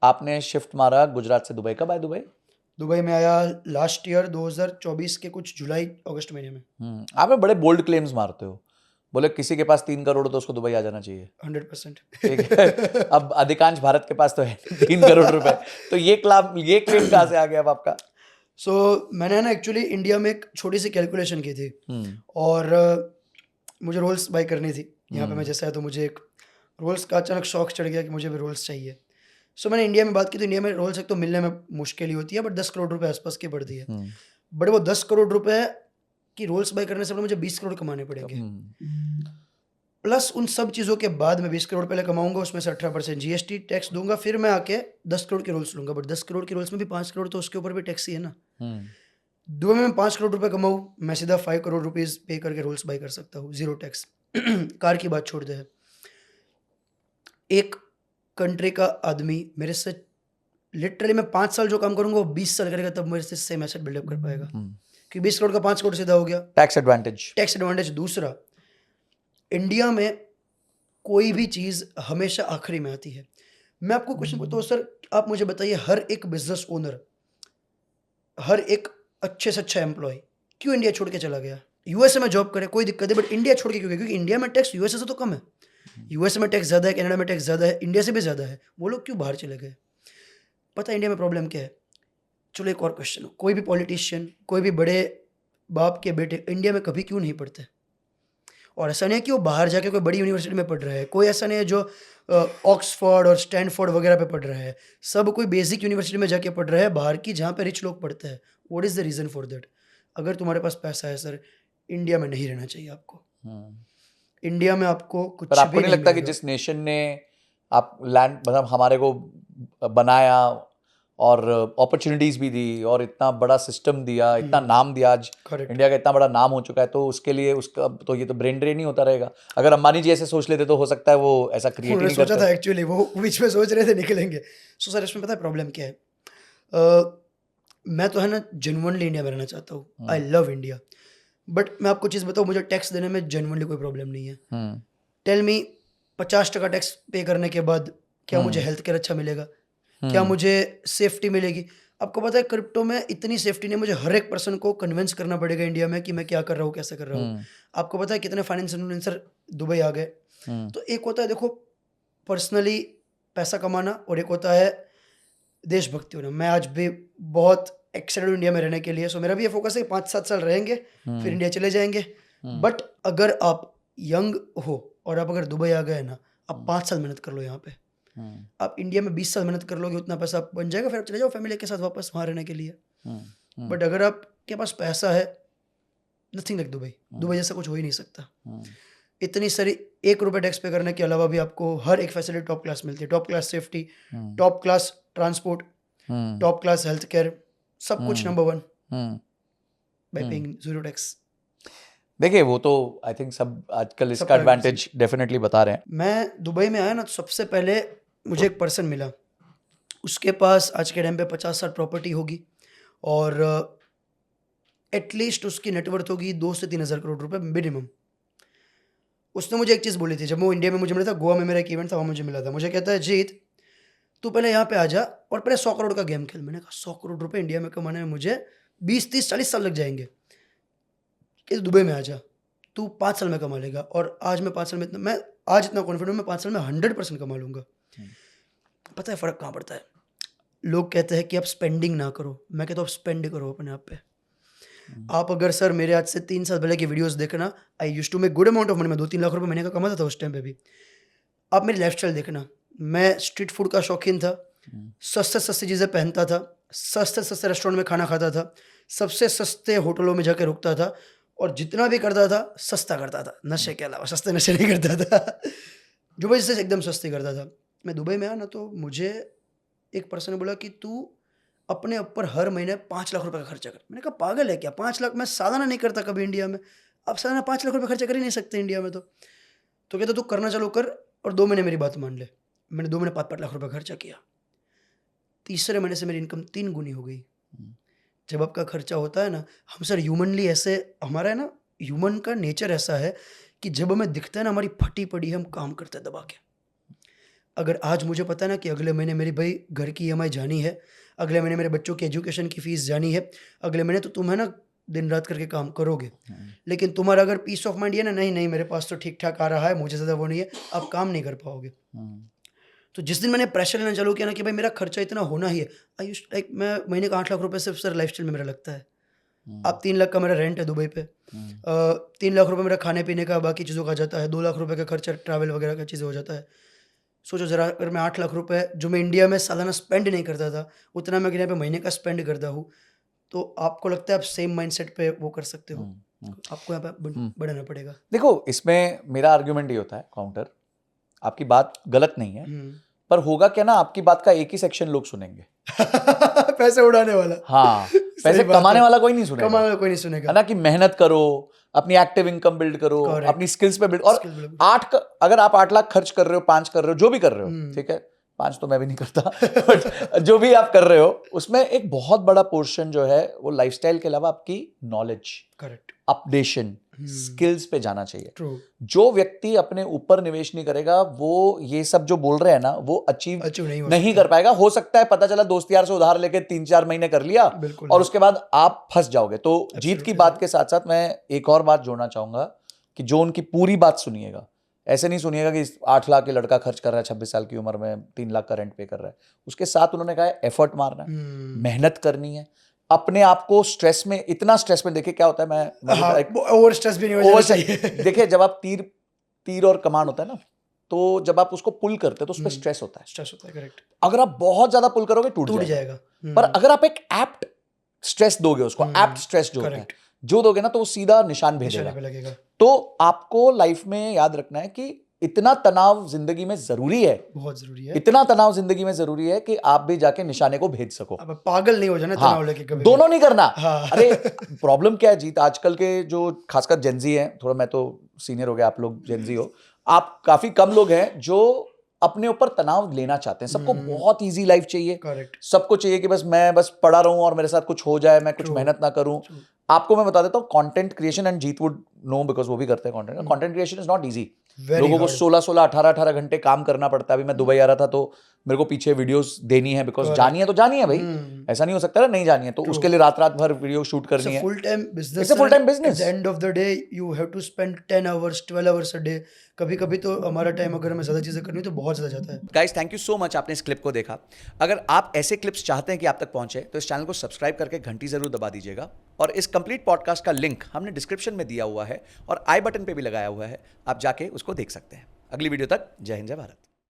आपने शिफ्ट मारा गुजरात से दुबई, कब आए दुबई? दुबई में आया लास्ट ईयर 2024 के कुछ जुलाई अगस्त महीने में। आप में बड़े बोल्ड क्लेम्स मारते हो, बोले किसी के पास 3 करोड़ तो उसको दुबई आ जाना चाहिए। 100%। ठीक है। अब अधिकांश भारत के पास तो है 3 करोड़ रुपए, तो ये क्लेम कहाँ से आ गया अब आपका? मैंने ना एक्चुअली इंडिया में एक छोटी सी कैलकुलेशन की थी और मुझे रोल्स बाई करनी थी। यहाँ पे मैं जैसा है तो मुझे एक रोल्स का अचानक शौक चढ़ गया कि मुझे भी रोल्स चाहिए। मैंने इंडिया में बात की तो इंडिया में रोल्स एक तो मिलने में मुश्किल ही होती है, बट 10 करोड़ रुपए आसपास की पड़ती है। बट वो 10 करोड़ रुपए की रोल्स बाई करने से पहले मुझे 20 करोड़ कमाने पड़ेंगे। प्लस उन सब चीज़ों के बाद मैं 20 करोड़ पहले कमाऊंगा, उसमें से 18% जीएसटी टैक्स दूंगा, फिर मैं आके 10 करोड़ के रोल्स लूंगा। बट 10 करोड़ के रोल्स में भी 5 करोड़ तो उसके ऊपर भी टैक्स ही है ना। दुबई में 5 करोड़ रुपए कमाऊँ, मैं सीधा 5 करोड़ रुपीज़ पे करके रोल्स बाई कर सकता हूँ, जीरो टैक्स। कार की बात छोड़ दे, एक कंट्री का आदमी मेरे से लिटरली मैं 5 साल जो काम करूंगा वो 20 साल करेगा, तब मेरे से सेम एसेट बिल्डअप कर पाएगा। क्योंकि 20 करोड़ का 5 करोड़ सीधा हो गया, टैक्स एडवांटेज। दूसरा, इंडिया में कोई भी चीज़ हमेशा आखिरी में आती है। मैं आपको क्वेश्चन पूछता हूँ सर, आप मुझे बताइए, हर एक बिजनेस ओनर, हर एक अच्छे से अच्छा एम्प्लॉय क्यों इंडिया छोड़ के चला गया? यूएसए में जॉब करे कोई दिक्कत है, बट इंडिया छोड़ के क्यों गया? क्योंकि इंडिया में टैक्स यूएसए से तो कम है। यूएसए में टैक्स ज़्यादा है, कनाडा में टैक्स ज़्यादा है, इंडिया से भी ज़्यादा है। वो लोग क्यों बाहर चले गए? पता है इंडिया में प्रॉब्लम क्या है? चलो एक और क्वेश्चन, कोई भी पॉलिटिशियन, कोई भी बड़े बाप के बेटे इंडिया में कभी क्यों नहीं पढ़ते? और ऐसा नहीं है कि वो बाहर जाके कोई बड़ी यूनिवर्सिटी में पढ़ रहा है, कोई ऐसा नहीं है जो ऑक्सफोर्ड और स्टैनफोर्ड वगैरह पे पढ़ रहा है। सब कोई बेसिक यूनिवर्सिटी में जाके पढ़ रहा है बाहर की, जहाँ पे रिच लोग पढ़ते हैं। What is the reason for that? अगर तुम्हारे पास पैसा है सर, इंडिया में नहीं रहना चाहिए आपको। इंडिया में आपको कुछ पर आपको भी नहीं नहीं लगता कि मिलेगा। जिस नेशन ने आप लैंड मतलब हमारे को बनाया और अपॉर्चुनिटीज भी दी और इतना बड़ा सिस्टम दिया, इतना नाम दिया, आज Correct. इंडिया का इतना बड़ा नाम हो चुका है, तो उसके लिए उसका तो ये तो ब्रेन ड्रेन ही होता रहेगा। अगर अंबानी जी ऐसे सोच लेते तो हो सकता है वो ऐसा क्रिएट ही उन्होंने नहीं सोचा करते। था एक्चुअली, वो बीच में सोच रहे थे निकलेंगे। सर इसमें पता है प्रॉब्लम क्या है? मैं तो है ना जेन्युइनली इंडिया में रहना चाहता हूँ। आई लव इंडिया, बट मैं आपको चीज़ बताऊँ, मुझे टैक्स देने में जेन्युइनली कोई प्रॉब्लम नहीं है। टेल मी, 50% टैक्स पे करने के बाद क्या मुझे हेल्थ केयर अच्छा मिलेगा? क्या मुझे सेफ्टी मिलेगी? आपको पता है क्रिप्टो में इतनी सेफ्टी नहीं, मुझे हर एक पर्सन को कन्विंस करना पड़ेगा इंडिया में कि मैं क्या कर रहा हूँ, कैसे कर रहा हूँ। आपको पता है कितने फाइनेंस इन्फ्लुएंसर दुबई आ गए? तो एक होता है देखो पर्सनली पैसा कमाना, और एक होता है देशभक्ति होना। मैं आज भी बहुत एक्साइटेड इंडिया में रहने के लिए। सो मेरा भी ये फोकस है 5-7 साल रहेंगे फिर इंडिया चले जाएंगे। बट अगर आप यंग हो और आप अगर दुबई आ गए ना, आप 5 साल मेहनत कर लो यहाँ पे। आप इंडिया में 20 साल मेहनत कर लोगे, उतना पैसा बन जाएगा, फिर आप चले जाओ फैमिली के साथ वापस वहाँ रहने के लिए। बट अगर आपके पास पैसा है, नथिंग लाइक दुबई। दुबई जैसा कुछ हो ही नहीं सकता। इतनी सारी 1 रुपये टैक्स पे करने के अलावा भी आपको हर एक फैसिलिटी टॉप क्लास मिलती है। Top class safety, top class transport, top class health care, सब कुछ number 1 bye paying zero tax. देखिए वो तो आई थिंक सब आजकल इसका एडवांटेज डेफिनेटली बता रहे हैं। मैं दुबई में आया ना, तो सबसे पहले मुझे एक पर्सन मिला, उसके पास आज के टाइम पे 50-60 प्रॉपर्टी होगी और एटलीस्ट उसकी नेटवर्थ होगी 2 से 3 हज़ार करोड़ रुपए मिनिमम। उसने मुझे एक चीज़ बोली थी, जब वो इंडिया में मुझे मिला था, गोवा में मेरा एक इवेंट था, वहाँ मुझे मिला था। मुझे कहता है, जीत तू पहले यहाँ पे आ जा और पहले 100 करोड़ का गेम खेल। मैंने कहा 100 करोड़ रुपए इंडिया में कमाने में मुझे 20-30-40 साल लग जाएंगे। कि दुबई में आ जा, तू 5 साल में कमा लेगा। और आज मैं 5 साल में मैं आज इतना कॉन्फिडेंट हूँ, मैं 5 साल में 100% कमा लूँगा। पता है फ़र्क कहाँ पड़ता है? लोग कहते हैं कि आप स्पेंडिंग ना करो, मैं कहता हूँ आप स्पेंड करो अपने आप पे। आप अगर सर मेरे आज से 3 साल पहले की वीडियोस देखना, I used to make good amount of money, मैं 2-3 लाख रुपए महीने का कमाता था उस टाइम पे भी। आप मेरी लाइफस्टाइल देखना, मैं स्ट्रीट फूड का शौकीन था, सस्ते सस्ती चीज़ें पहनता था, सस्ते सस्ते रेस्टोरेंट में खाना खाता था, सबसे सस्ते होटलों में जाके रुकता था, और जितना भी करता था सस्ता करता था, नशे के अलावा सस्ते नशे नहीं करता था। जो वजह से एकदम सस्ती करता था। मैं दुबई में आया ना, तो मुझे एक पर्सन ने बोला कि तू अपने ऊपर हर महीने 5 लाख रुपए का खर्चा कर। मैंने कहा पागल है क्या? 5 लाख मैं सालाना नहीं करता कभी इंडिया में। आप सालाना 5 लाख रुपए खर्चा कर ही नहीं सकते इंडिया में। तो कहता तू करना चालू कर और 2 महीने मेरी बात मान ले। मैंने 2 महीने 5-5 लाख रुपए खर्चा किया। तीसरे महीने से मेरी इनकम 3 गुनी हो गई। जब आपका खर्चा होता है ना, हम सर ह्यूमनली ऐसे, हमारा है ना, ह्यूमन का नेचर ऐसा है कि जब हमें दिखता है ना हमारी फटी पड़ी है, हम काम करते हैं दबा के। अगर आज मुझे पता है ना कि अगले महीने मेरी भाई घर की EMI जानी है, अगले महीने मेरे बच्चों की एजुकेशन की फ़ीस जानी है, अगले महीने तो तुम है ना दिन रात करके काम करोगे। लेकिन तुम्हारा अगर पीस ऑफ माइंड ये ना नहीं मेरे पास तो ठीक ठाक आ रहा है, मुझे ज़्यादा वो नहीं है, आप काम नहीं कर पाओगे। तो जिस दिन मैंने प्रेशर लेना चालू किया ना कि भाई मेरा खर्चा इतना होना ही है, आई यूज्ड लाइक मैं महीने का 8 लाख रुपए सिर्फ सर लाइफस्टाइल में मेरा लगता है। अब 3 लाख का मेरा रेंट है दुबई पे, 3 लाख रुपए मेरा खाने पीने का बाकी चीज़ों का जाता है, 2 लाख रुपए का खर्चा ट्रैवल वगैरह का चीज़ें हो जाता है। सोचो ज़रा, अगर मैं 8 लाख रुपए जो मैं इंडिया में सालाना स्पेंड नहीं करता था, उतना मैं यहाँ पे महीने का स्पेंड करता हूँ, तो आपको लगता है आप सेम माइंडसेट पे वो कर सकते हो? आपको यहाँ पे बढ़ाना पड़ेगा। देखो, इसमें मेरा आर्ग्यूमेंट ये होता है काउंटर, आपकी बात गलत नहीं है, पर होगा क्या ना, आपकी बात का एक ही सेक्शन लोग सुनेंगे। पैसे उड़ाने वाला। हाँ, पैसे कमाने वाला कोई नहीं सुनेगा। कमाने वाला कोई नहीं सुनेगा, है ना, कि मेहनत करो, अपनी एक्टिव इनकम बिल्ड करो, अपनी स्किल्स पे बिल्ड। और अगर आप 8 लाख खर्च कर रहे हो, 5 कर रहे हो, जो भी कर रहे हो, ठीक है, 5 तो मैं भी नहीं करता, बट जो भी आप कर रहे हो उसमें एक बहुत बड़ा पोर्शन जो है वो लाइफस्टाइल के अलावा आपकी नॉलेज, करेक्ट, अपडेशन, स्किल्स पे जाना चाहिए। ट्रू। जो व्यक्ति अपने ऊपर निवेश नहीं करेगा, वो ये सब जो बोल रहे हैं ना, वो अचीव नहीं कर पाएगा। हो सकता है पता चला दोस्त यार से उधार लेके 3-4 महीने कर लिया और उसके बाद आप फंस जाओगे। तो जीत की बात के साथ साथ मैं एक और बात जोड़ना चाहूंगा कि जो उनकी पूरी बात सुनिएगा, ऐसे नहीं सुनिएगा कि 8 लाख के लड़का खर्च कर रहा है 26 साल की उम्र में, 3 लाख का रेंट पे कर रहा है। उसके साथ उन्होंने कहा है एफर्ट मारना है, मेहनत करनी है, अपने आप को स्ट्रेस में, इतना स्ट्रेस में, देखिए क्या होता है, मैं ओवर स्ट्रेस भी नहीं हो जाना चाहिए। देखिए, जब आप तीर और कमान होता है ना, तो जब आप उसको पुल करते हैं तो उस पर स्ट्रेस होता है, करेक्ट। अगर आप बहुत ज्यादा पुल करोगे टूट जाएगा। पर अगर आप एक एप्ट स्ट्रेस दोगे उसको, एप्ट स्ट्रेस जो दोगे ना, तो वो सीधा निशान भेजेगा। तो आपको लाइफ में याद रखना है कि इतना तनाव जिंदगी में जरूरी है, बहुत जरूरी है, इतना तनाव जिंदगी में जरूरी है कि आप भी जाके निशाने को भेज सको। अब पागल नहीं हो जाना तनाव लेके कभी, दोनों नहीं करना। अरे प्रॉब्लम क्या है जीत, आजकल के जो खासकर जेनजी हैं, थोड़ा मैं तो सीनियर हो गया, आप लोग जेनजी हो, आप काफी कम लोग हैं जो अपने ऊपर तनाव लेना चाहते हैं। सबको बहुत इजी लाइफ चाहिए, करेक्ट, सबको चाहिए कि मैं बस पढ़ा रहूं और मेरे साथ कुछ हो जाए, मैं कुछ मेहनत ना करूं। आपको मैं बता देता हूं, content creation, and Jeet would know because वो भी करते हैं content creation is not easy. लोगों को 16-16, 18-18 घंटे काम करना पड़ता है। अभी मैं दुबई आ रहा था तो मेरे को पीछे वीडियोस देनी है, बिकॉज जानी है तो जानी है भाई, ऐसा नहीं हो सकता ना नहीं जानी है, तो उसके लिए रात भर वीडियो शूट करनी है। Full time business, full time business. End of the day you have to spend 10 hours 12 hours a day. कभी कभी तो हमारा टाइम अगर हमें ज्यादा चीजें करनी तो बहुत ज्यादा जाता है। Guys, thank you so much, आपने इस क्लिप को देखा। अगर आप ऐसे क्लिप्स चाहते हैं कि आप तक पहुंचे, तो इस चैनल को सब्सक्राइब करके घंटी जरूर दबा दीजिएगा। और इस कंप्लीट पॉडकास्ट का लिंक हमने डिस्क्रिप्शन में दिया हुआ है और आई बटन पे भी लगाया हुआ है, आप जाके उसको देख सकते हैं। अगली वीडियो तक जय हिंद, जय भारत।